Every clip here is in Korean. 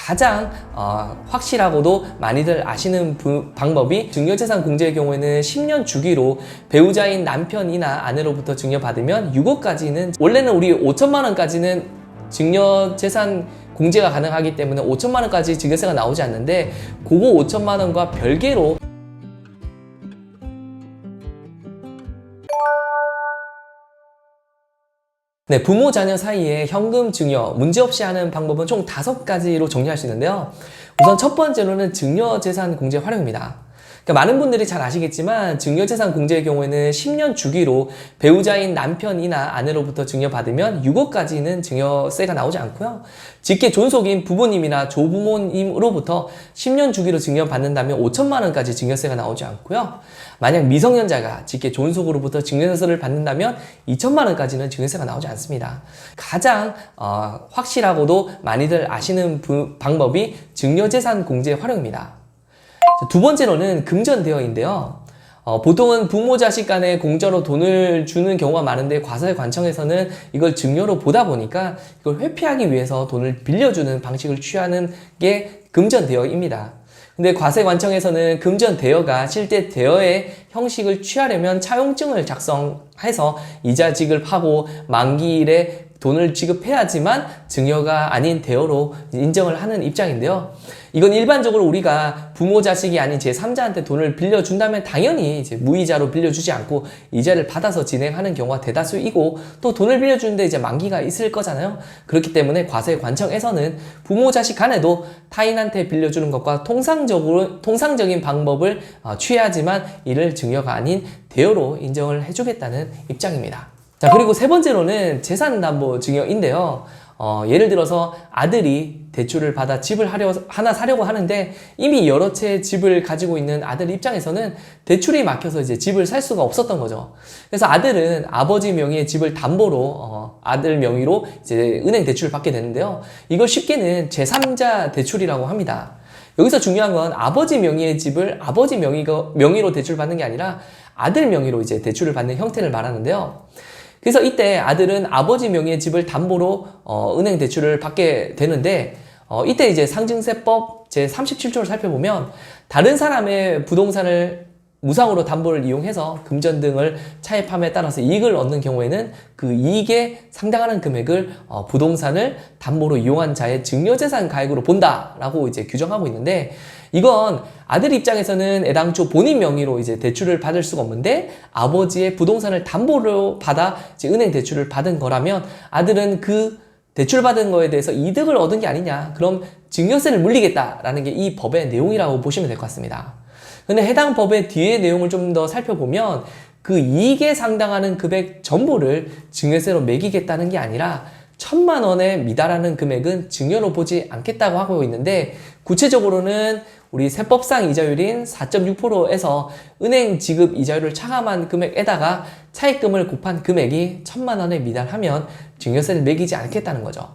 가장 확실하고도 많이들 아시는 방법이 증여재산 공제의 경우에는 10년 주기로 배우자인 남편이나 아내로부터 증여받으면 6억까지는, 원래는 우리 5천만 원까지는 증여재산 공제가 가능하기 때문에 5천만 원까지 증여세가 나오지 않는데, 그거 5천만 원과 별개로 네, 부모 자녀 사이에 현금 증여 문제없이 하는 방법은 총 5가지로 정리할 수 있는데요. 우선 첫 번째로는 증여재산 공제 활용입니다. 그러니까 많은 분들이 잘 아시겠지만 증여재산 공제의 경우에는 10년 주기로 배우자인 남편이나 아내로부터 증여받으면 6억까지는 증여세가 나오지 않고요. 직계 존속인 부모님이나 조부모님으로부터 10년 주기로 증여받는다면 5천만 원까지 증여세가 나오지 않고요. 만약 미성년자가 직계 존속으로부터 증여세를 받는다면 2천만 원까지는 증여세가 나오지 않습니다. 가장 확실하고도 많이들 아시는 방법이 증여재산 공제 활용입니다. 두 번째로는 금전대여인데요. 보통은 부모 자식 간에 공짜로 돈을 주는 경우가 많은데 과세관청에서는 이걸 증여로 보다 보니까 이걸 회피하기 위해서 돈을 빌려주는 방식을 취하는 게 금전대여입니다. 근데 과세관청에서는 금전대여가 실제 대여의 형식을 취하려면 차용증을 작성해서 이자 지급하고 만기일에 돈을 지급해야지만 증여가 아닌 대여로 인정을 하는 입장인데요. 이건 일반적으로 우리가 부모 자식이 아닌 제3자한테 돈을 빌려준다면 당연히 이제 무이자로 빌려주지 않고 이자를 받아서 진행하는 경우가 대다수이고, 또 돈을 빌려주는데 이제 만기가 있을 거잖아요. 그렇기 때문에 과세관청에서는 부모 자식 간에도 타인한테 빌려주는 것과 통상적인 방법을 취해야지만 이를 증여가 아닌 대여로 인정을 해주겠다는 입장입니다. 자, 그리고 세 번째로는 재산담보 증여인데요. 예를 들어서 아들이 대출을 받아 집을 하나 사려고 하는데 이미 여러 채 집을 가지고 있는 아들 입장에서는 대출이 막혀서 이제 집을 살 수가 없었던 거죠. 그래서 아들은 아버지 명의의 집을 담보로 아들 명의로 이제 은행 대출을 받게 되는데요. 이걸 쉽게는 제3자 대출이라고 합니다. 여기서 중요한 건 아버지 명의의 집을 아버지 명의로 대출받는 게 아니라 아들 명의로 이제 대출을 받는 형태를 말하는데요. 그래서 이때 아들은 아버지 명의의 집을 담보로 은행 대출을 받게 되는데, 이때 이제 상증세법 제37조를 살펴보면 다른 사람의 부동산을 무상으로 담보를 이용해서 금전 등을 차입함에 따라서 이익을 얻는 경우에는 그 이익에 상당하는 금액을 부동산을 담보로 이용한 자의 증여재산 가액으로 본다라고 이제 규정하고 있는데, 이건 아들 입장에서는 애당초 본인 명의로 이제 대출을 받을 수가 없는데 아버지의 부동산을 담보로 받아 이제 은행 대출을 받은 거라면 아들은 그 대출받은 거에 대해서 이득을 얻은 게 아니냐, 그럼 증여세를 물리겠다라는 게 이 법의 내용이라고 보시면 될 것 같습니다. 근데 해당 법의 뒤의 내용을 좀 더 살펴보면 그 이익에 상당하는 금액 전부를 증여세로 매기겠다는 게 아니라 1,000만 원에 미달하는 금액은 증여로 보지 않겠다고 하고 있는데, 구체적으로는 우리 세법상 이자율인 4.6%에서 은행 지급 이자율을 차감한 금액에다가 차입금을 곱한 금액이 1,000만 원에 미달하면 증여세를 매기지 않겠다는 거죠.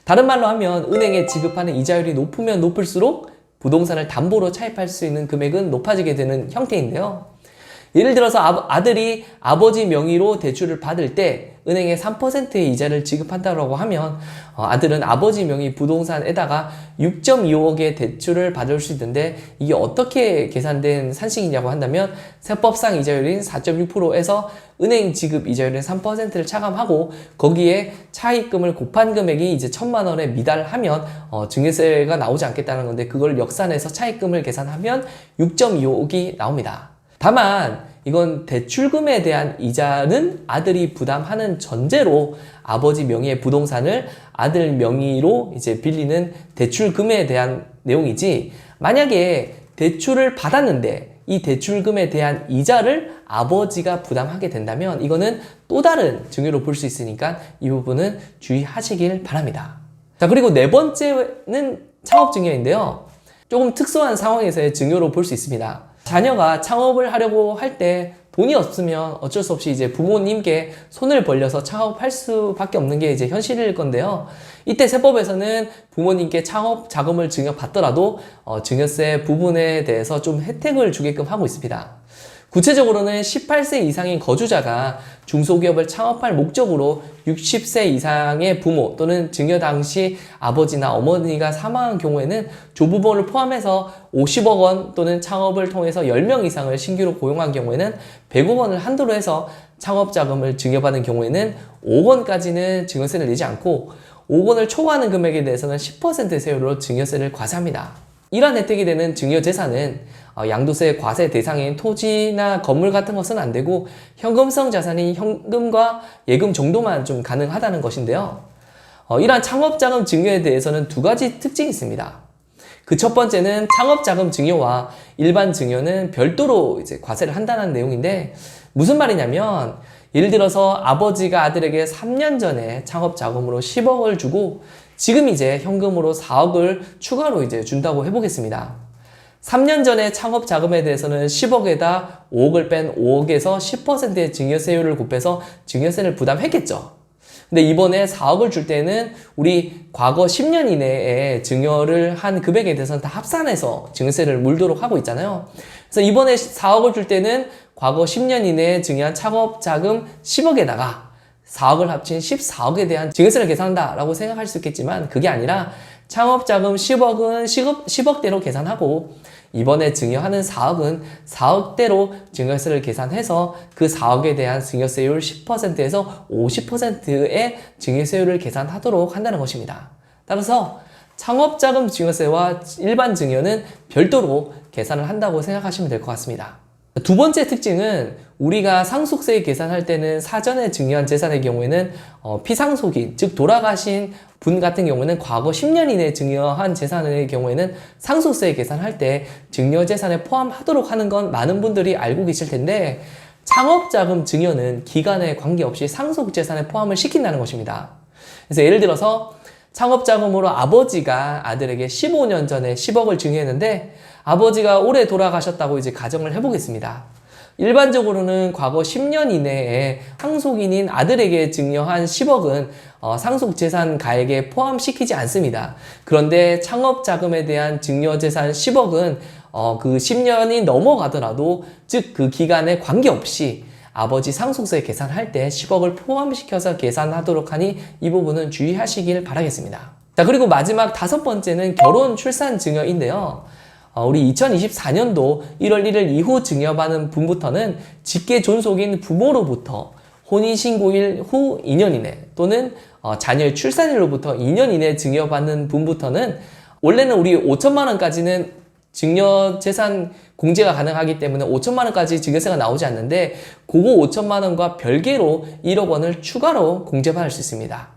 다른 말로 하면 은행에 지급하는 이자율이 높으면 높을수록 부동산을 담보로 차입할 수 있는 금액은 높아지게 되는 형태인데요. 예를 들어서 아들이 아버지 명의로 대출을 받을 때 은행에 3%의 이자를 지급한다고 하면 아들은 아버지 명의 부동산에다가 6.25억의 대출을 받을 수 있는데, 이게 어떻게 계산된 산식이냐고 한다면 세법상 이자율인 4.6%에서 은행 지급 이자율인 3%를 차감하고 거기에 차입금을 곱한 금액이 이제 1,000만 원에 미달하면 증여세가 나오지 않겠다는 건데, 그걸 역산해서 차입금을 계산하면 6.25억이 나옵니다. 다만 이건 대출금에 대한 이자는 아들이 부담하는 전제로 아버지 명의의 부동산을 아들 명의로 이제 빌리는 대출금에 대한 내용이지, 만약에 대출을 받았는데 이 대출금에 대한 이자를 아버지가 부담하게 된다면 이거는 또 다른 증여로 볼 수 있으니까 이 부분은 주의하시길 바랍니다. 자, 그리고 네 번째는 창업증여인데요. 조금 특수한 상황에서의 증여로 볼 수 있습니다. 자녀가 창업을 하려고 할 때 돈이 없으면 어쩔 수 없이 이제 부모님께 손을 벌려서 창업할 수밖에 없는 게 이제 현실일 건데요. 이때 세법에서는 부모님께 창업 자금을 증여받더라도 증여세 부분에 대해서 좀 혜택을 주게끔 하고 있습니다. 구체적으로는 18세 이상인 거주자가 중소기업을 창업할 목적으로 60세 이상의 부모 또는 증여 당시 아버지나 어머니가 사망한 경우에는 조부모를 포함해서 50억 원 또는 창업을 통해서 10명 이상을 신규로 고용한 경우에는 100억 원을 한도로 해서 창업 자금을 증여받은 경우에는 5억 원까지는 증여세를 내지 않고 5억 원을 초과하는 금액에 대해서는 10% 세율로 증여세를 과세합니다. 이러한 혜택이 되는 증여재산은 양도세 과세 대상인 토지나 건물 같은 것은 안 되고 현금성 자산인 현금과 예금 정도만 좀 가능하다는 것인데요. 이러한 창업자금 증여에 대해서는 두 가지 특징이 있습니다. 그 첫 번째는 창업자금 증여와 일반 증여는 별도로 이제 과세를 한다는 내용인데 무슨 말이냐면 예를 들어서 아버지가 아들에게 3년 전에 창업자금으로 10억을 주고 지금 이제 현금으로 4억을 추가로 이제 준다고 해보겠습니다. 3년 전에 창업 자금에 대해서는 10억에다 5억을 뺀 5억에서 10%의 증여세율을 곱해서 증여세를 부담했겠죠. 근데 이번에 4억을 줄 때는 우리 과거 10년 이내에 증여를 한 금액에 대해서는 다 합산해서 증여세를 물도록 하고 있잖아요. 그래서 이번에 4억을 줄 때는 과거 10년 이내에 증여한 창업 자금 10억에다가 4억을 합친 14억에 대한 증여세를 계산한다라고 생각할 수 있겠지만 그게 아니라 창업자금 10억은 10억대로 계산하고 이번에 증여하는 4억은 4억대로 증여세를 계산해서 그 4억에 대한 증여세율 10%에서 50%의 증여세율을 계산하도록 한다는 것입니다. 따라서 창업자금 증여세와 일반 증여는 별도로 계산을 한다고 생각하시면 될 것 같습니다. 두 번째 특징은 우리가 상속세 계산할 때는 사전에 증여한 재산의 경우에는 피상속인, 즉 돌아가신 분 같은 경우는 과거 10년 이내에 증여한 재산의 경우에는 상속세 계산할 때 증여재산에 포함하도록 하는 건 많은 분들이 알고 계실 텐데 창업자금 증여는 기간에 관계없이 상속재산에 포함을 시킨다는 것입니다. 그래서 예를 들어서 창업자금으로 아버지가 아들에게 15년 전에 10억을 증여했는데 아버지가 올해 돌아가셨다고 이제 가정을 해보겠습니다. 일반적으로는 과거 10년 이내에 상속인인 아들에게 증여한 10억은 상속재산 가액에 포함시키지 않습니다. 그런데 창업자금에 대한 증여재산 10억은 그 10년이 넘어가더라도 즉 그 기간에 관계없이 아버지 상속세 계산할 때 10억을 포함시켜서 계산하도록 하니 이 부분은 주의하시길 바라겠습니다. 자, 그리고 마지막 다섯 번째는 결혼 출산 증여인데요. 우리 2024년도 1월 1일 이후 증여받은 분부터는 직계 존속인 부모로부터 혼인신고일 후 2년 이내 또는 자녀의 출산일로부터 2년 이내 증여받는 분부터는 원래는 우리 5천만 원까지는 증여재산 공제가 가능하기 때문에 5천만 원까지 증여세가 나오지 않는데 그거 5천만 원과 별개로 1억 원을 추가로 공제받을 수 있습니다.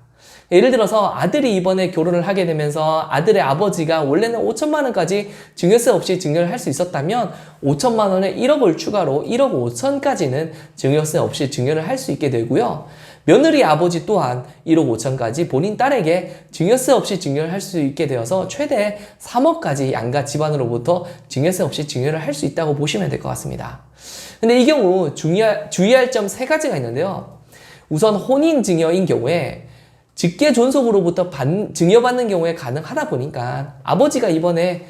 예를 들어서 아들이 이번에 결혼을 하게 되면서 아들의 아버지가 원래는 5천만 원까지 증여세 없이 증여를 할 수 있었다면 5천만 원에 1억을 추가로 1억 5천까지는 증여세 없이 증여를 할 수 있게 되고요. 며느리 아버지 또한 1억 5천까지 본인 딸에게 증여세 없이 증여를 할 수 있게 되어서 최대 3억까지 양가 집안으로부터 증여세 없이 증여를 할 수 있다고 보시면 될 것 같습니다. 근데 이 경우 주의할 점 세 가지가 있는데요. 우선 혼인 증여인 경우에 직계 존속으로부터 증여받는 경우에 가능하다 보니까 아버지가 이번에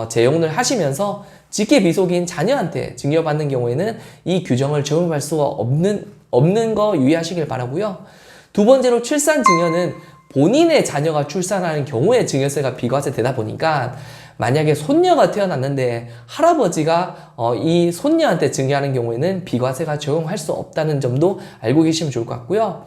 재혼을 하시면서 직계 비속인 자녀한테 증여받는 경우에는 이 규정을 적용할 수가 없는 거 유의하시길 바라고요. 두 번째로 출산 증여는 본인의 자녀가 출산하는 경우에 증여세가 비과세 되다 보니까 만약에 손녀가 태어났는데 할아버지가 이 손녀한테 증여하는 경우에는 비과세가 적용할 수 없다는 점도 알고 계시면 좋을 것 같고요.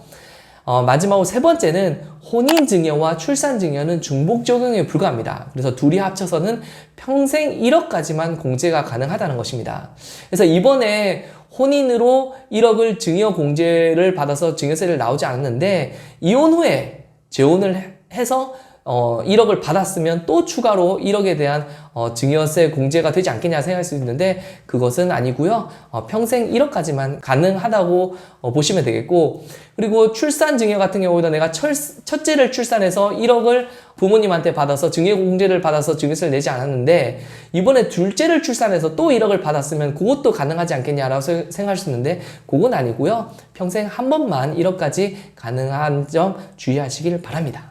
마지막으로 세 번째는 혼인증여와 출산증여는 중복 적용에 불과합니다. 그래서 둘이 합쳐서는 평생 1억까지만 공제가 가능하다는 것입니다. 그래서 이번에 혼인으로 1억을 증여 공제를 받아서 증여세를 나오지 않았는데 이혼 후에 재혼을 해서 1억을 받았으면 또 추가로 1억에 대한 증여세 공제가 되지 않겠냐 생각할 수 있는데 그것은 아니고요. 평생 1억까지만 가능하다고 보시면 되겠고 그리고 출산 증여 같은 경우도 내가 첫째를 출산해서 1억을 부모님한테 받아서 증여 공제를 받아서 증여세를 내지 않았는데 이번에 둘째를 출산해서 또 1억을 받았으면 그것도 가능하지 않겠냐라고 생각할 수 있는데 그건 아니고요. 평생 한 번만 1억까지 가능한 점 주의하시길 바랍니다.